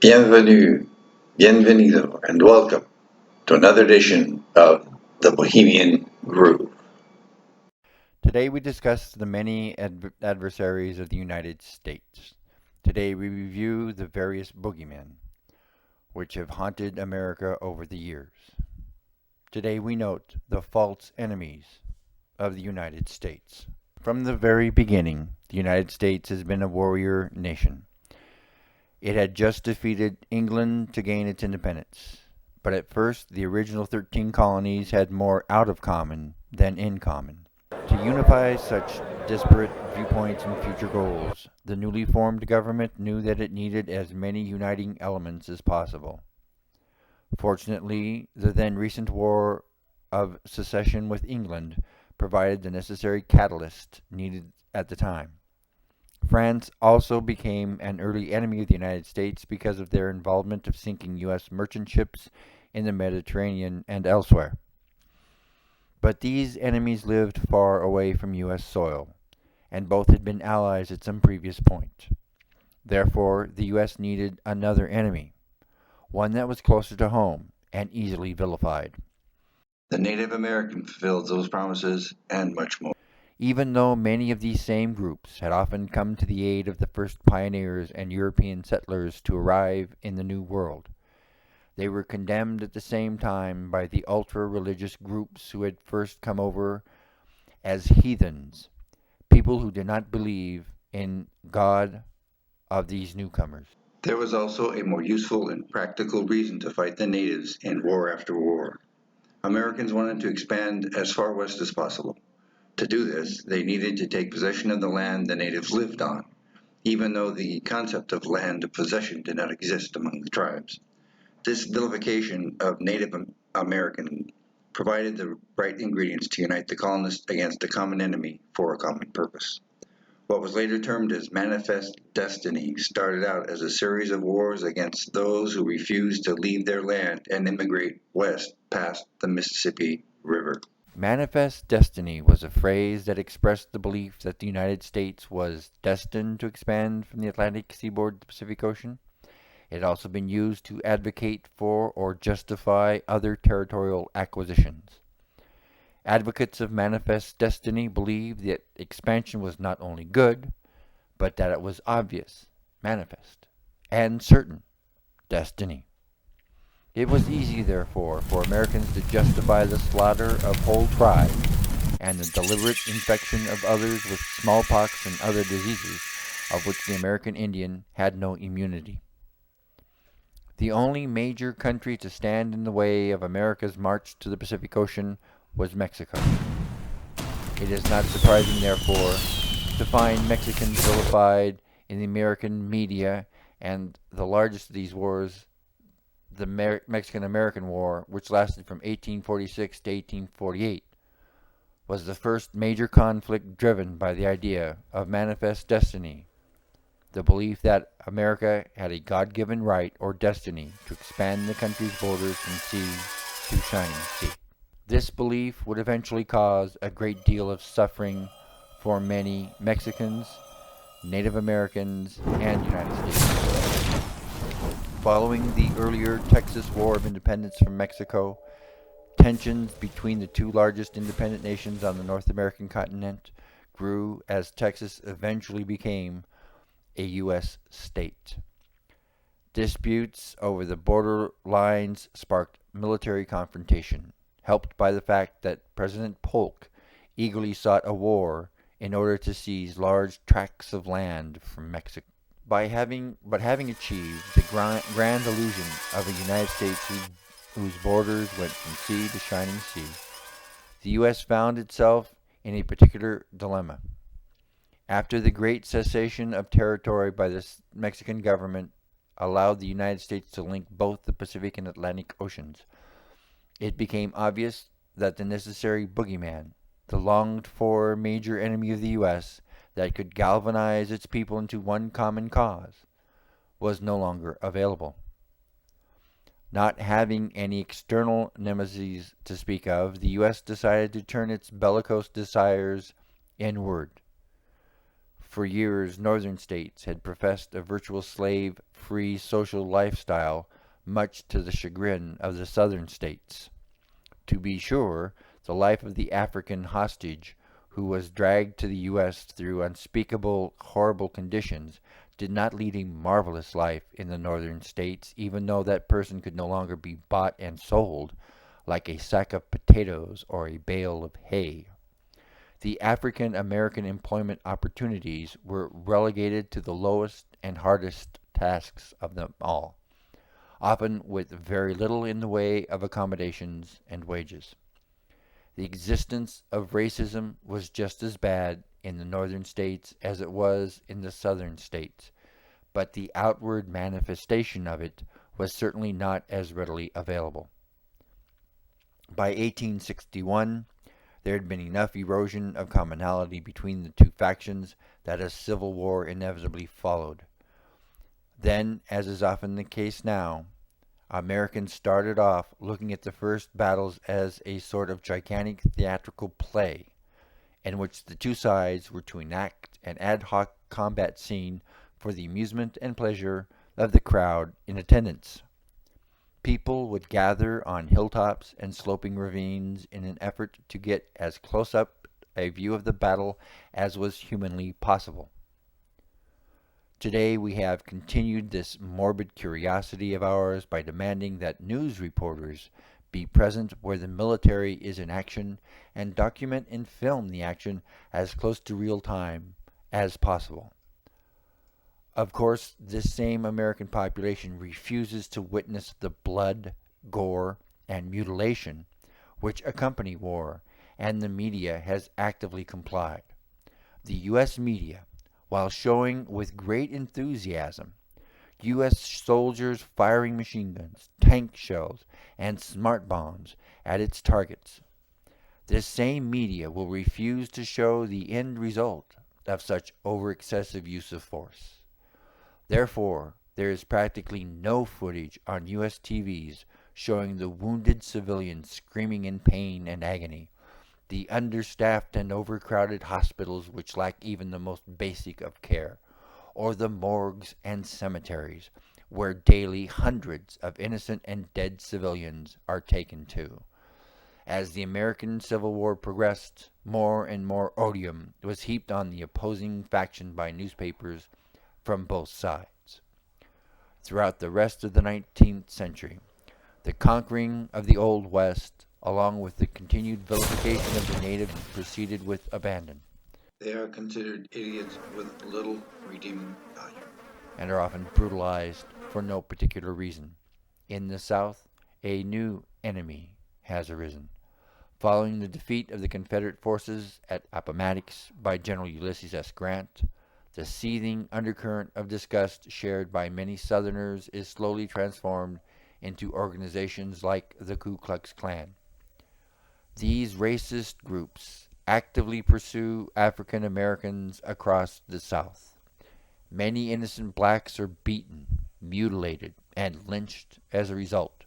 Bienvenue, bienvenido, and welcome to another edition of the Bohemian Groove. Today we discuss the many adversaries of the United States. Today we review the various boogeymen which have haunted America over the years. Today we note the false enemies of the United States. From the very beginning, the United States has been a warrior nation. It had just defeated England to gain its independence, but at first the original 13 colonies had more out of common than in common. To unify such disparate viewpoints and future goals, the newly formed government knew that it needed as many uniting elements as possible. Fortunately, the then recent war of secession with England provided the necessary catalyst needed at the time. France also became an early enemy of the United States because of their involvement of sinking U.S. merchant ships in the Mediterranean and elsewhere. But these enemies lived far away from U.S. soil, and both had been allies at some previous point. Therefore, the U.S. needed another enemy, one that was closer to home and easily vilified. The Native American fulfilled those promises and much more. Even though many of these same groups had often come to the aid of the first pioneers and European settlers to arrive in the New World, they were condemned at the same time by the ultra-religious groups who had first come over as heathens, people who did not believe in God of these newcomers. There was also a more useful and practical reason to fight the natives in war after war. Americans wanted to expand as far west as possible. To do this, they needed to take possession of the land the natives lived on, even though the concept of land possession did not exist among the tribes. This vilification of Native American provided the right ingredients to unite the colonists against a common enemy for a common purpose. What was later termed as Manifest Destiny started out as a series of wars against those who refused to leave their land and immigrate west past the Mississippi River. Manifest destiny was a phrase that expressed the belief that the United States was destined to expand from the Atlantic seaboard to the Pacific Ocean. It had also been used to advocate for or justify other territorial acquisitions. Advocates of manifest destiny believed that expansion was not only good, but that it was obvious, manifest, and certain destiny. It was easy, therefore, for Americans to justify the slaughter of whole tribes and the deliberate infection of others with smallpox and other diseases of which the American Indian had no immunity. The only major country to stand in the way of America's march to the Pacific Ocean was Mexico. It is not surprising, therefore, to find Mexicans vilified in the American media, and the largest of these wars, the Mexican-American War, which lasted from 1846 to 1848, was the first major conflict driven by the idea of manifest destiny, the belief that America had a God-given right or destiny to expand the country's borders from sea to shining sea. This belief would eventually cause a great deal of suffering for many Mexicans, Native Americans, and United States. Following the earlier Texas War of Independence from Mexico, tensions between the two largest independent nations on the North American continent grew as Texas eventually became a U.S. state. Disputes over the border lines sparked military confrontation, helped by the fact that President Polk eagerly sought a war in order to seize large tracts of land from Mexico. Having achieved the grand illusion of a United States whose borders went from sea to shining sea, the U.S. found itself in a particular dilemma. After the great cessation of territory by the Mexican government allowed the United States to link both the Pacific and Atlantic Oceans, it became obvious that the necessary boogeyman, the longed-for major enemy of the U.S., that could galvanize its people into one common cause, was no longer available. Not having any external nemesis to speak of, the U.S. decided to turn its bellicose desires inward. For years, northern states had professed a virtual slave-free social lifestyle, much to the chagrin of the southern states. To be sure, the life of the African hostage who was dragged to the U.S. through unspeakable, horrible conditions did not lead a marvelous life in the northern states, even though that person could no longer be bought and sold like a sack of potatoes or a bale of hay. The African American employment opportunities were relegated to the lowest and hardest tasks of them all, often with very little in the way of accommodations and wages. The existence of racism was just as bad in the northern states as it was in the southern states, but the outward manifestation of it was certainly not as readily available. By 1861, there had been enough erosion of commonality between the two factions that a civil war inevitably followed. Then, as is often the case now, Americans started off looking at the first battles as a sort of gigantic theatrical play, in which the two sides were to enact an ad hoc combat scene for the amusement and pleasure of the crowd in attendance. People would gather on hilltops and sloping ravines in an effort to get as close up a view of the battle as was humanly possible. Today we have continued this morbid curiosity of ours by demanding that news reporters be present where the military is in action and document and film the action as close to real time as possible. Of course, this same American population refuses to witness the blood, gore, and mutilation which accompany war, and the media has actively complied. The U.S. media, while showing with great enthusiasm U.S. soldiers firing machine guns, tank shells, and smart bombs at its targets, this same media will refuse to show the end result of such over-excessive use of force. Therefore, there is practically no footage on U.S. TVs showing the wounded civilians screaming in pain and agony, the understaffed and overcrowded hospitals which lack even the most basic of care, or the morgues and cemeteries where daily hundreds of innocent and dead civilians are taken to. As the American Civil War progressed, more and more odium was heaped on the opposing faction by newspapers from both sides. Throughout the rest of the 19th century, the conquering of the Old West, along with the continued vilification of the natives, proceeded with abandon. They are considered idiots with little redeeming value, and are often brutalized for no particular reason. In the South, a new enemy has arisen. Following the defeat of the Confederate forces at Appomattox by General Ulysses S. Grant, the seething undercurrent of disgust shared by many Southerners is slowly transformed into organizations like the Ku Klux Klan. These racist groups actively pursue African Americans across the South. Many innocent blacks are beaten, mutilated, and lynched as a result.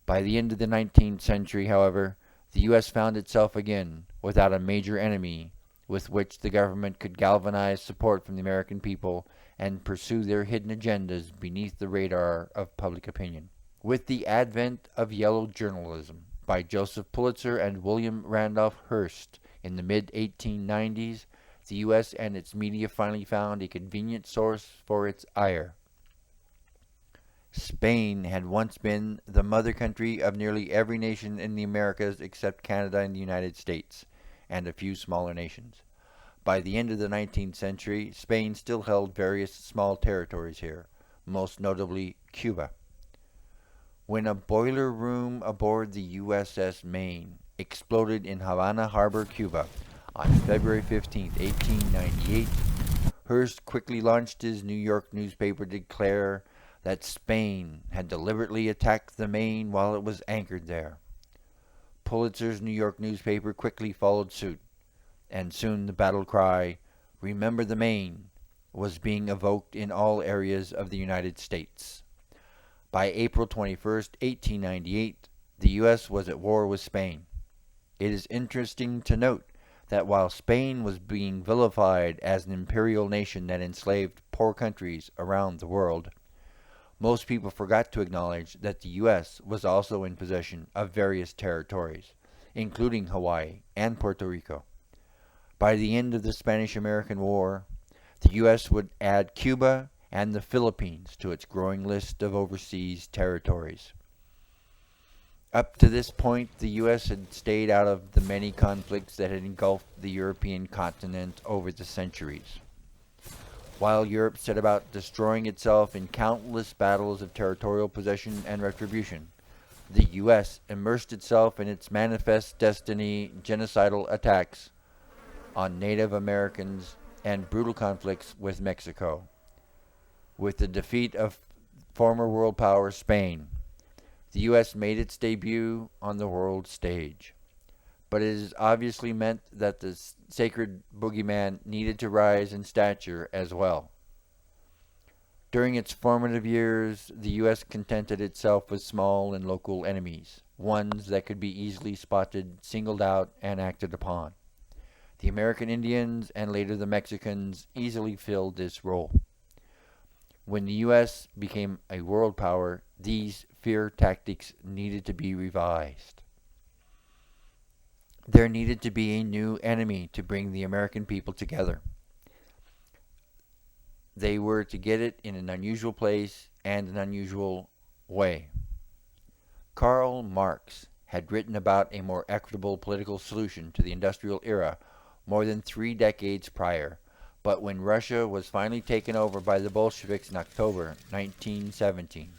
By the end of the 19th century, however, the U.S. found itself again without a major enemy with which the government could galvanize support from the American people and pursue their hidden agendas beneath the radar of public opinion. With the advent of yellow journalism by Joseph Pulitzer and William Randolph Hearst in the mid-1890s, the U.S. and its media finally found a convenient source for its ire. Spain had once been the mother country of nearly every nation in the Americas except Canada and the United States, and a few smaller nations. By the end of the 19th century, Spain still held various small territories here, most notably Cuba. When a boiler room aboard the USS Maine exploded in Havana Harbor, Cuba, on February 15, 1898, Hearst quickly launched his New York newspaper to declare that Spain had deliberately attacked the Maine while it was anchored there. Pulitzer's New York newspaper quickly followed suit, and soon the battle cry, "Remember the Maine," was being evoked in all areas of the United States. By April 21, 1898, the U.S. was at war with Spain. It is interesting to note that while Spain was being vilified as an imperial nation that enslaved poor countries around the world, most people forgot to acknowledge that the U.S. was also in possession of various territories, including Hawaii and Puerto Rico. By the end of the Spanish-American War, the U.S. would add Cuba and the Philippines to its growing list of overseas territories. Up to this point, the U.S. had stayed out of the many conflicts that had engulfed the European continent over the centuries. While Europe set about destroying itself in countless battles of territorial possession and retribution, the U.S. immersed itself in its manifest destiny genocidal attacks on Native Americans and brutal conflicts with Mexico. With the defeat of former world power Spain, the U.S. made its debut on the world stage. But it has obviously meant that the sacred boogeyman needed to rise in stature as well. During its formative years, the U.S. contented itself with small and local enemies, ones that could be easily spotted, singled out, and acted upon. The American Indians and later the Mexicans easily filled this role. When the U.S. became a world power, these fear tactics needed to be revised. There needed to be a new enemy to bring the American people together. They were to get it in an unusual place and an unusual way. Karl Marx had written about a more equitable political solution to the industrial era more than 3 decades prior, but when Russia was finally taken over by the Bolsheviks in October 1917,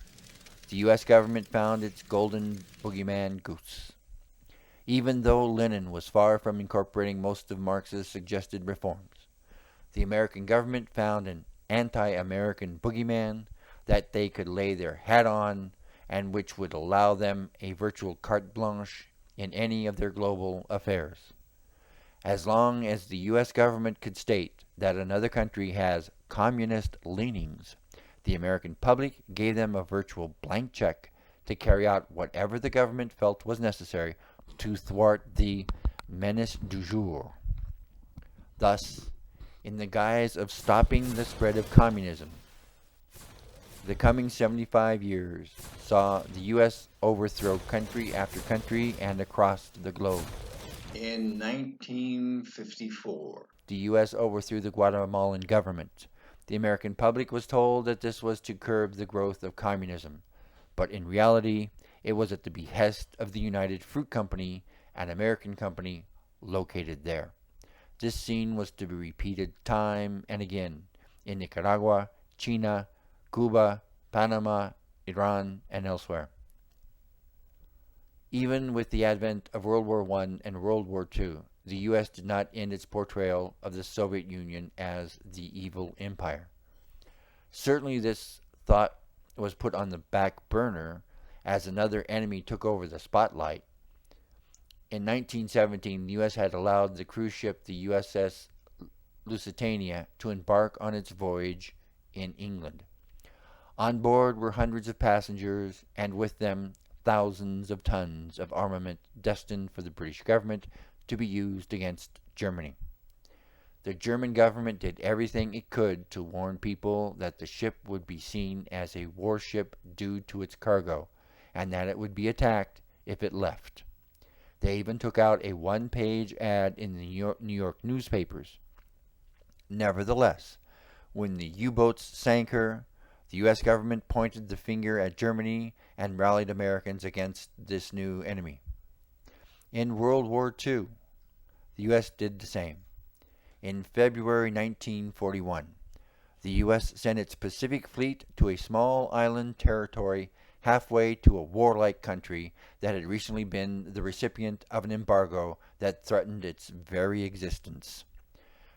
the U.S. government found its golden boogeyman goose. Even though Lenin was far from incorporating most of Marx's suggested reforms, the American government found an anti-American boogeyman that they could lay their hat on and which would allow them a virtual carte blanche in any of their global affairs. As long as the U.S. government could state that another country has communist leanings, the American public gave them a virtual blank check to carry out whatever the government felt was necessary to thwart the menace du jour. Thus, in the guise of stopping the spread of communism, the coming 75 years saw the U.S. overthrow country after country and across the globe. In 1954, The U.S. overthrew the Guatemalan government. The American public was told that this was to curb the growth of communism, but in reality, it was at the behest of the United Fruit Company, an American company located there. This scene was to be repeated time and again in Nicaragua, China, Cuba, Panama, Iran, and elsewhere. Even with the advent of World War I and World War II, the U.S. did not end its portrayal of the Soviet Union as the evil empire. Certainly this thought was put on the back burner as another enemy took over the spotlight. In 1917, the U.S. had allowed the cruise ship the USS Lusitania to embark on its voyage in England. On board were hundreds of passengers, and with them thousands of tons of armament destined for the British government to be used against Germany. The German government did everything it could to warn people that the ship would be seen as a warship due to its cargo, and that it would be attacked if it left. They even took out a one-page ad in the New York newspapers. Nevertheless, when the U-boats sank her, the U.S. government pointed the finger at Germany and rallied Americans against this new enemy. In World War II, the U.S. did the same. In February 1941, the U.S. sent its Pacific Fleet to a small island territory halfway to a warlike country that had recently been the recipient of an embargo that threatened its very existence.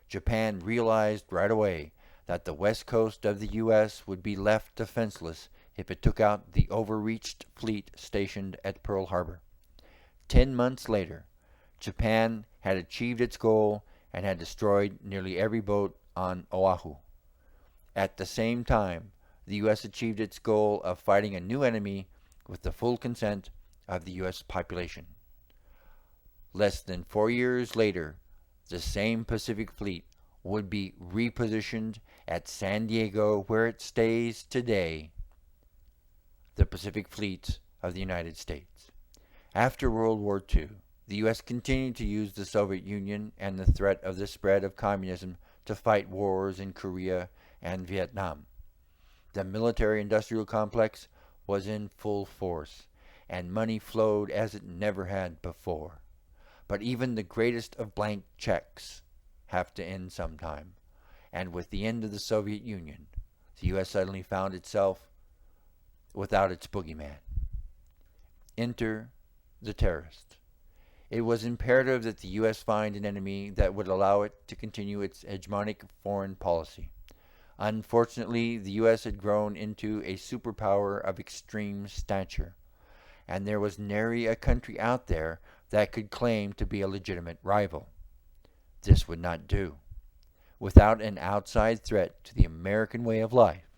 Japan realized right away that the west coast of the U.S. would be left defenseless if it took out the overreached fleet stationed at Pearl Harbor. 10 months later, Japan had achieved its goal and had destroyed nearly every boat on Oahu. At the same time, the U.S. achieved its goal of fighting a new enemy with the full consent of the U.S. population. Less than 4 years later, the same Pacific Fleet would be repositioned at San Diego where it stays today, the Pacific Fleet of the United States. After World War II, the U.S. continued to use the Soviet Union and the threat of the spread of communism to fight wars in Korea and Vietnam. The military-industrial complex was in full force, and money flowed as it never had before. But even the greatest of blank checks have to end sometime, and with the end of the Soviet Union, the U.S. suddenly found itself without its boogeyman. Enter the terrorist. It was imperative that the U.S. find an enemy that would allow it to continue its hegemonic foreign policy. Unfortunately, the U.S. had grown into a superpower of extreme stature, and there was nary a country out there that could claim to be a legitimate rival. This would not do. Without an outside threat to the American way of life,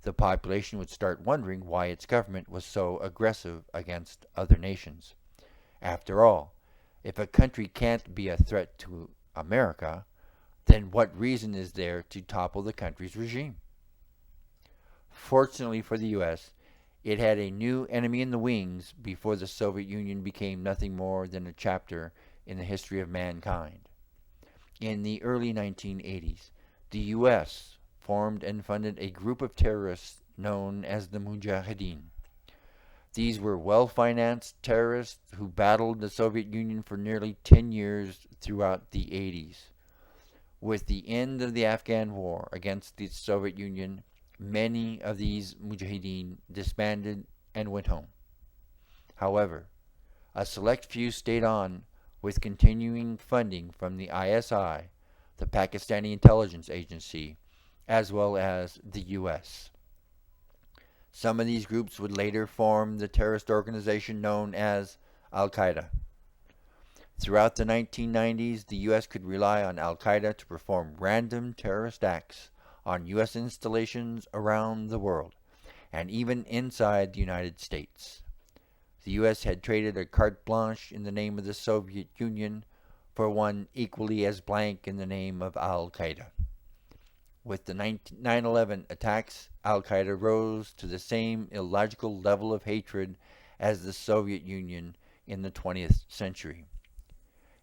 the population would start wondering why its government was so aggressive against other nations. After all, if a country can't be a threat to America, then what reason is there to topple the country's regime? Fortunately for the U.S., it had a new enemy in the wings before the Soviet Union became nothing more than a chapter in the history of mankind. In the early 1980s, the U.S. formed and funded a group of terrorists known as the Mujahideen. These were well-financed terrorists who battled the Soviet Union for nearly 10 years throughout the 80s. With the end of the Afghan war against the Soviet Union, many of these Mujahideen disbanded and went home. However, a select few stayed on with continuing funding from the ISI, the Pakistani intelligence agency, as well as the U.S. Some of these groups would later form the terrorist organization known as Al-Qaeda. Throughout the 1990s, the U.S. could rely on Al-Qaeda to perform random terrorist acts on U.S. installations around the world, and even inside the United States. The U.S. had traded a carte blanche in the name of the Soviet Union for one equally as blank in the name of Al-Qaeda. With the 9/11 attacks, Al-Qaeda rose to the same illogical level of hatred as the Soviet Union in the 20th century.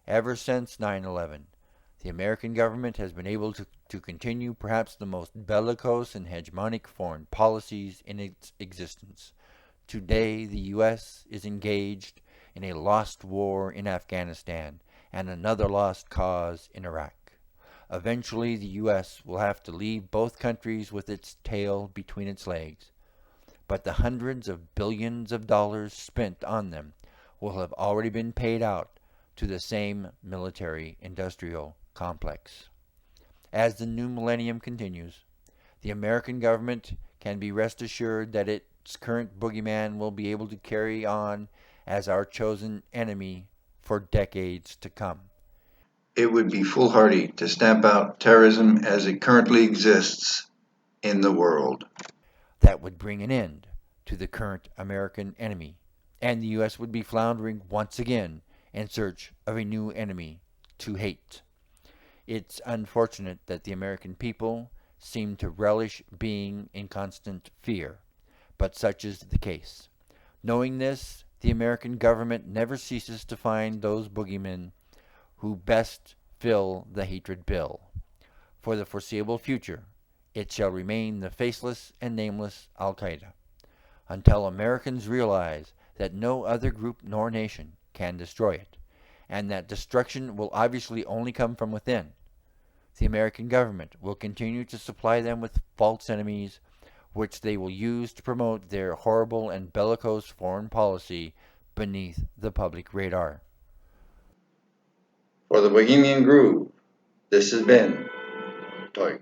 Ever since 9/11, the American government has been able to continue perhaps the most bellicose and hegemonic foreign policies in its existence. Today, the U.S. is engaged in a lost war in Afghanistan and another lost cause in Iraq. Eventually, the U.S. will have to leave both countries with its tail between its legs, but the hundreds of billions of dollars spent on them will have already been paid out to the same military-industrial complex. As the new millennium continues, the American government can be rest assured that its current boogeyman will be able to carry on as our chosen enemy for decades to come. It would be foolhardy to stamp out terrorism as it currently exists in the world. That would bring an end to the current American enemy, and the U.S. would be floundering once again in search of a new enemy to hate. It's unfortunate that the American people seem to relish being in constant fear, but such is the case. Knowing this, the American government never ceases to find those boogeymen who best fill the hatred bill. For the foreseeable future, it shall remain the faceless and nameless Al-Qaeda, until Americans realize that no other group nor nation can destroy it, and that destruction will obviously only come from within. The American government will continue to supply them with false enemies, which they will use to promote their horrible and bellicose foreign policy beneath the public radar. For the Bohemian Groove, this has been Toy.